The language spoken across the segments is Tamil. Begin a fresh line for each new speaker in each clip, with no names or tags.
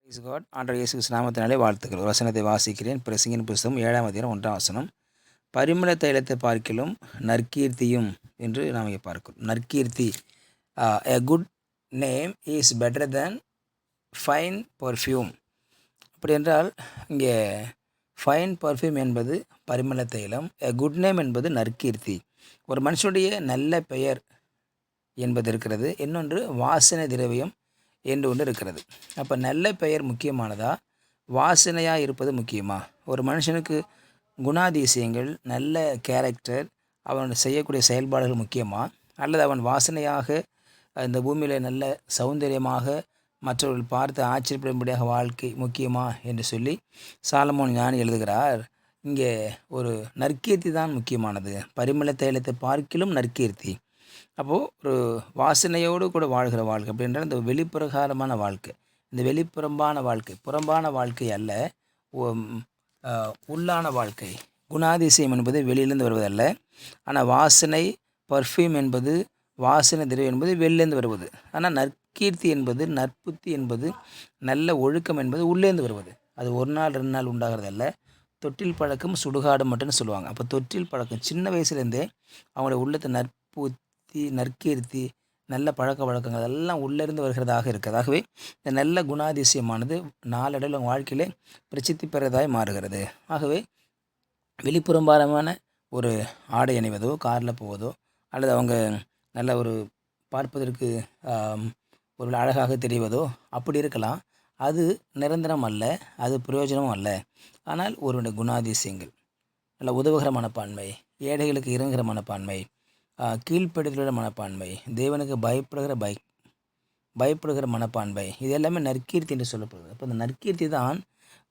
Price God. ஆண்டவர் இயேசு கிறிஸ்து நாமத்தினாலே வாழ்த்துக்கள். ஒரு வசனத்தை வாசிக்கிறேன். பிரசங்கின் புஸ்தகம் 7ஆம் அதிகாரம் 1ஆம் வசனம். பரிமள தைலத்தை பார்க்கிலும் நற்கீர்த்தியும் என்று நாம் இங்கே பார்க்கிறோம். நற்கீர்த்தி, a good name is better than fine perfume. அப்படி என்றால் இங்கே ஃபைன் பர்ஃப்யூம் என்பது பரிமள தைலம், எ குட் நேம் என்பது நற்கீர்த்தி. ஒரு மனுஷனுடைய நல்ல பெயர் என்பது இருக்கிறது, இன்னொன்று வாசனை திரவியம் என்று ஒன்று இருக்கிறது. அப்போ நல்ல பெயர் முக்கியமானதா, வாசனையாக இருப்பது முக்கியமா? ஒரு மனுஷனுக்கு குணாதிசயங்கள், நல்ல கேரக்டர், அவன் செய்யக்கூடிய செயல்பாடுகள் முக்கியமா, அல்லது அவன் வாசனையாக இந்த பூமியில் நல்ல சௌந்தரியமாக மற்றவர்கள் பார்த்து ஆச்சரியப்படும்படியாக வாழ்க்கை முக்கியமா என்று சொல்லி சாலமோன் ஞானி எழுதுகிறார். இங்கே ஒரு நற்கீர்த்தி தான் முக்கியமானது. பரிமள தைலத்தை பார்க்கிலும் நற்கீர்த்தி. அப்போது ஒரு வாசனையோடு கூட வாழ்கிற வாழ்க்கை அப்படின்ற இந்த வெளிப்பிரகாரமான வாழ்க்கை, இந்த வெளிப்புறம்பான வாழ்க்கை, புறம்பான வாழ்க்கை அல்ல, உள்ளான வாழ்க்கை. குணாதிசயம் என்பது வெளியிலேருந்து வருவதல்ல, ஆனால் வாசனை பர்ஃப்யூம் என்பது, வாசனை திரவியம் என்பது வெளிலேருந்து வருவது. ஆனால் நற்கீர்த்தி என்பது, நற்புத்தி என்பது, நல்ல ஒழுக்கம் என்பது உள்ளேருந்து வருவது. அது ஒரு நாள் 2 நாள் உண்டாகிறதல்ல. தொட்டில் பழக்கம் சுடுகாடு மட்டும்னு சொல்லுவாங்க. அப்போ தொட்டில் பழக்கம் சின்ன வயசுலேருந்தே அவங்களுடைய உள்ளத்தை நற்புத்தி, நற்கீர்த்தி, நல்ல பழக்க வழக்கங்கள் எல்லாம் உள்ளிருந்து வருகிறதாக இருக்கிறது. ஆகவே இந்த நல்ல குணாதிசயமானது நாளடைவில் அவங்க வாழ்க்கையிலே பிரசித்தி பெறதாய் மாறுகிறது. ஆகவே வெளிப்புறம்பாரமான ஒரு ஆடை அணிவதோ, காரில் போவதோ, அல்லது அவங்க நல்ல ஒரு பார்ப்பதற்கு ஒரு அழகாக தெரிவதோ அப்படி இருக்கலாம். அது நிரந்தரம் அல்ல, அது பிரயோஜனமும் அல்ல. ஆனால் ஒருவனுடைய குணாதிசயங்கள், நல்ல உதவுகிற மனப்பான்மை, ஏழைகளுக்கு இறங்குகிற மனப்பான்மை, கீழ்ப்படுகிற மனப்பான்மை, தேவனுக்கு பயப்படுகிற மனப்பான்மை, இது எல்லாமே நற்கீர்த்தி என்று சொல்லப்படுது. அப்போ இந்த நற்கீர்த்தி தான்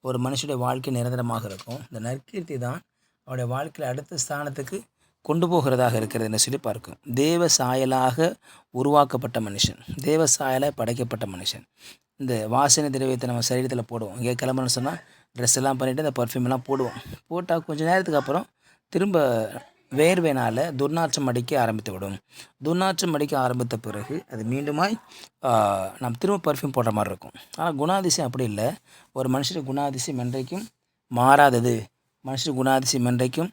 ஒரு மனுஷனுடைய வாழ்க்கை நிரந்தரமாக இருக்கும். இந்த நற்கீர்த்தி தான் அவருடைய வாழ்க்கையில் அடுத்த ஸ்தானத்துக்கு கொண்டு போகிறதாக இருக்கிறது என்று சொல்லி பார்க்கும். தேவ சாயலாக உருவாக்கப்பட்ட மனுஷன், தேவ சாயலாக படைக்கப்பட்ட மனுஷன். இந்த வாசனை திரவியத்தை நம்ம சரீரத்தில் போடுவோம். இங்கே கிளம்புன்னு சொன்னால் ட்ரெஸ் எல்லாம் பண்ணிவிட்டு இந்த பர்ஃப்யூம் எல்லாம் போடுவோம். போட்டால் கொஞ்சம் நேரத்துக்கு அப்புறம் திரும்ப வேர்வைனால் துர்நாற்றம் அடிக்க ஆரம்பித்து விடும். துர்நாற்றம் அடிக்க ஆரம்பித்த பிறகு அது மீண்டுமாய் நம்ம திரும்ப பர்ஃப்யூம் போடுற மாதிரி இருக்கும். ஆனால் குணாதிசயம் அப்படி இல்லை. ஒரு மனுஷனுடைய குணாதிசயம் என்றைக்கும் மாறாதது. மனுஷனுடைய குணாதிசயம் என்றைக்கும்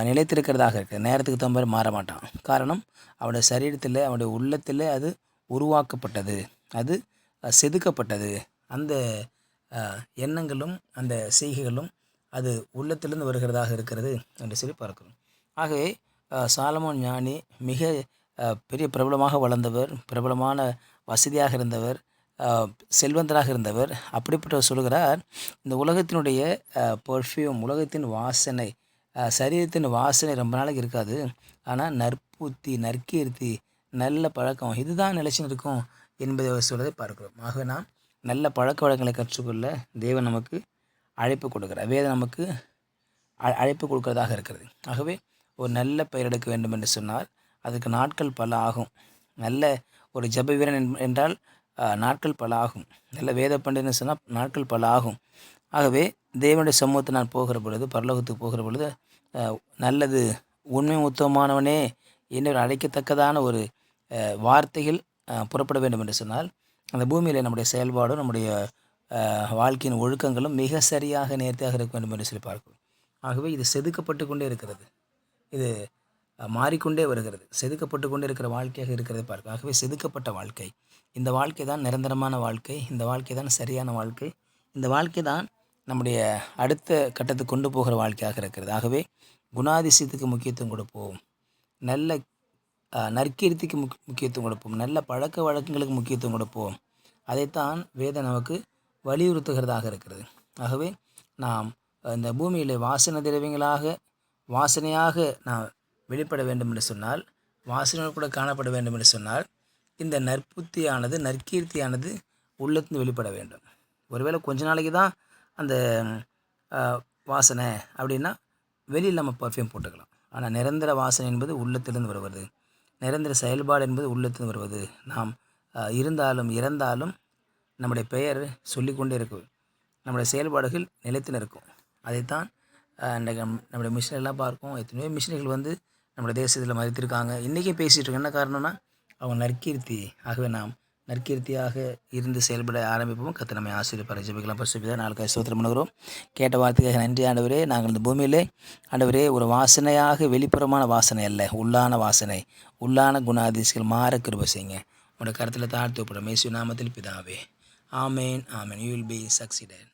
நிலைத்திருக்கிறதாக இருக்குது. நேரத்துக்கு தகுந்த மாற மாட்டான். காரணம், அவனுடைய சரீரத்தில், அவனுடைய உள்ளத்தில் அது உருவாக்கப்பட்டது, அது செதுக்கப்பட்டது. அந்த எண்ணங்களும் அந்த செய்கைகளும் அது உள்ளத்திலிருந்து வருகிறதாக இருக்கிறது என்று சொல்லி பார்க்கிறோம். ஆகவே சாலமோன் ஞானி மிக பெரிய பிரபலமாக வளர்ந்தவர், பிரபலமான வசதியாக இருந்தவர், செல்வந்தராக இருந்தவர். அப்படிப்பட்டவர் சொல்கிறார், இந்த உலகத்தினுடைய பர்ஃப்யூம், உலகத்தின் வாசனை, சரீரத்தின் வாசனை ரொம்ப நாளைக்கு இருக்காது. ஆனால் நற்புத்தி, நற்கீர்த்தி, நல்ல பழக்கம் இதுதான் நிலைச்சு இருக்கும் என்பதை அவர் சொல்வதை பார்க்கிறோம். ஆகவே நாம் நல்ல பழக்க வழக்கங்களை கற்றுக்கொள்ள தேவன் நமக்கு அழைப்பு கொடுக்கிறார். வேதம் நமக்கு அழைப்பு கொடுக்கிறதாக இருக்கிறது. ஆகவே ஒரு நல்ல பெயர் எடுக்க வேண்டும் என்று சொன்னால் அதுக்கு நாட்கள் பல ஆகும். நல்ல ஒரு ஜெப வீரன் என்றால் நாட்கள் பல ஆகும். நல்ல வேத பண்டிதன்னு சொன்னால் நாட்கள் பல ஆகும். ஆகவே தேவனுடைய சமூகத்தை நான் போகிற பொழுது, பரலோகத்துக்கு போகிற பொழுது, நல்லது, உண்மை உத்தமமானவனே என்று அழைக்கத்தக்கதான ஒரு வார்த்தைகள் புறப்பட வேண்டும் என்று சொன்னால் அந்த பூமியில் நம்முடைய செயல்பாடும், நம்முடைய வாழ்க்கையின் ஒழுக்கங்களும் மிக சரியாக நேர்த்தியாக இருக்க வேண்டும் என்று சொல்லி பார்க்கிறோம். ஆகவே இது செதுக்கப்பட்டு கொண்டே இருக்கிறது, இது மாறிக்கொண்டே வருகிறது, செதுக்கப்பட்டு கொண்டே இருக்கிற வாழ்க்கையாக இருக்கிறதை பார்க்கும். ஆகவே செதுக்கப்பட்ட வாழ்க்கை, இந்த வாழ்க்கை தான் நிரந்தரமான வாழ்க்கை, இந்த வாழ்க்கை தான் சரியான வாழ்க்கை, இந்த வாழ்க்கை தான் நம்முடைய அடுத்த கட்டத்துக்கு கொண்டு போகிற வாழ்க்கையாக இருக்கிறது. ஆகவே குணாதிசயத்துக்கு முக்கியத்துவம் கொடுப்போம், நல்ல நற்கீர்த்திக்கு முக்கியத்துவம் கொடுப்போம், நல்ல பழக்க வழக்கங்களுக்கு முக்கியத்துவம் கொடுப்போம். அதைத்தான் வேதம் நமக்கு வலியுறுத்துகிறதாக இருக்கிறது. ஆகவே நாம் இந்த பூமியில் வாசனை திரவியங்களாக, வாசனையாக நாம் வெளிப்பட வேண்டும் என்று சொன்னால், வாசனையோடு கூட காணப்பட வேண்டும் என்று சொன்னால், இந்த நற்புத்தியானது, நற்கீர்த்தியானது உள்ளத்திலிருந்து வெளிப்பட வேண்டும். ஒருவேளை கொஞ்ச நாளைக்கு தான் அந்த வாசனை அப்படின்னா வெளியில் நம்ம பர்ஃப்யூம் போட்டுக்கலாம். ஆனால் நிரந்தர வாசனை என்பது உள்ளத்திலிருந்து வருவது, நிரந்தர செயல்பாடு என்பது உள்ளத்திலிருந்து வருவது. நாம் இருந்தாலும் இறந்தாலும் நம்முடைய பெயர் சொல்லிக்கொண்டே இருக்கும், நம்முடைய செயல்பாடுகள் நிலைத்து இருக்கும். அதைத்தான் நம்முடைய மிஷினெல்லாம் பார்ப்போம். எத்தனையோ மிஷினரிகள் வந்து நம்முடைய தேசத்தில் மதித்திருக்காங்க, இன்றைக்கி பேசிகிட்டு இருக்கோம். என்ன காரணம்னா அவங்க நற்கீர்த்தி. ஆகவே நாம் நற்கீர்த்தியாக இருந்து செயல்பட ஆரம்பிப்போம். கர்த்தர் நம்மை ஆசீர்வதிப்பார். ஜெபிக்கலாம். பரிசுத்த நாளுக்காக ஸ்தோத்திரம் பண்ணுகிறோம். கேட்ட வார்த்தைக்காக நன்றி ஆண்டவரே. நாங்கள் இந்த பூமியிலே ஆண்டவரே ஒரு வாசனையாக, வெளிப்புறமான வாசனை அல்ல, உள்ளான வாசனை, உள்ளான குணாதிசயங்கள் மாற கிருபை செய்யுங்க. உங்களுடைய கருத்தில் தாழ்த்து ஒப்புடும் இயேசு நாமத்தில் பிதாவே. ஆமேன், ஆமேன். You will be succeeded.